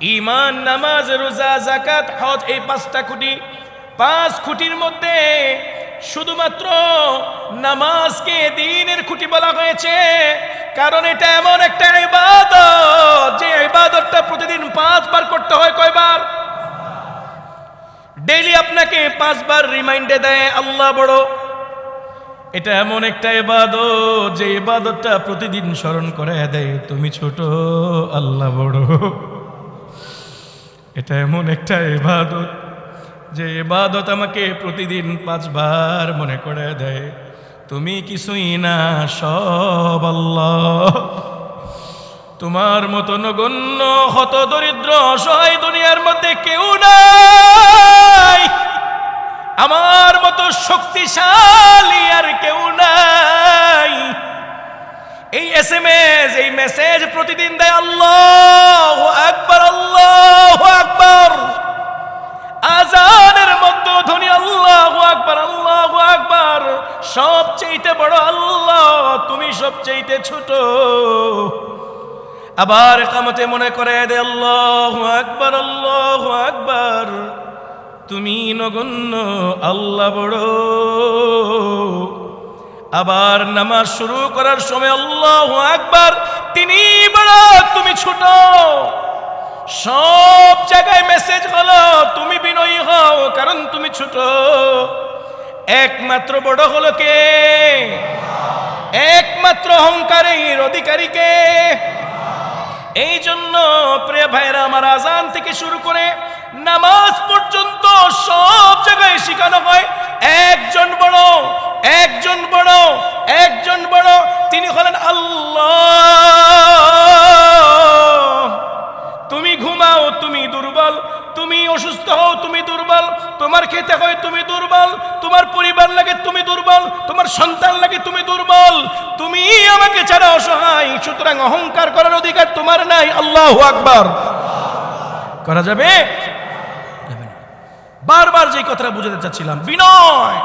ঈমান, নামাজ, রোজা, যাকাত, হজ, এই 5টা খুঁটি। 5 খুঁটির মধ্যে শুধুমাত্র নামাজকে দ্বীনের খুঁটি বলা হয়েছে, কারণ এটা এমন একটা ইবাদত যে ইবাদতটা প্রতিদিন 5 বার করতে হয়। কয়বার? ডেইলি আপনাকে 5 বার রিমাইন্ডে দেয় আল্লাহ বড়। এটা এমন একটা ইবাদত যে ইবাদতটা প্রতিদিন স্মরণ করে দেয় তুমি ছোট, আল্লাহ বড়। এটা এমন একটা ইবাদত যে ইবাদত আমাকে প্রতিদিন 5 বার মনে করে দেয় তুমি কিছুই না, সব আল্লাহ। তোমার মতো নগণ্য হত দরিদ্র অসহায় দুনিয়ার মধ্যে কেউ নাই, আমার মতো শক্তিশালী আর কেউ নাই। এই এসএমএস, এই মেসেজ প্রতিদিন দেয় আল্লাহু আকবার, আল্লাহু আকবার। আজানের মধ্যে ধ্বনি আল্লাহু আকবার, আল্লাহু আকবার। সবচেয়ে বড় আল্লাহ, তুমি সবচেয়ে ছোট। আবার ইকামতে মনে করে দেয় আল্লাহু আকবার, আল্লাহু আকবার। তুমি নগণ্য, আল্লাহ বড়। আবার নামাজ শুরু করার সময় আল্লাহু আকবার, তিনি বড়, তুমি ছোট। সব জায়গায় মেসেজ হলো তুমি বিনয়ী হও, কারণ তুমি ছোট। একমাত্র বড় হলো কে? একমাত্র অহংকারের অধিকারী কে? এই জন্য প্রিয় ভাইরা আমার, আজান থেকে শুরু করে নামাজ পর্যন্ত সব জায়গায় শেখানো হয় একজন বড়, একজন বড়, একজন বড়, তিনি হলেন আল্লাহ। তুমি ঘুমাও, তুমি দুর্বল। তুমি অসুস্থ হও, তুমি দুর্বল। তোমার খেতে হয়, তুমি দুর্বল। তোমার পরিবার লাগে, তুমি দুর্বল। তোমার সন্তান লাগে, তুমি দুর্বল। তুমি আমাকে ছাড়া অসহায়, সুতরাং অহংকার করার অধিকার তোমার নাই। আল্লাহু আকবার করা যাবে? বারবার যে কথাটা বুঝাতে চাচ্ছিলাম, বিনয়।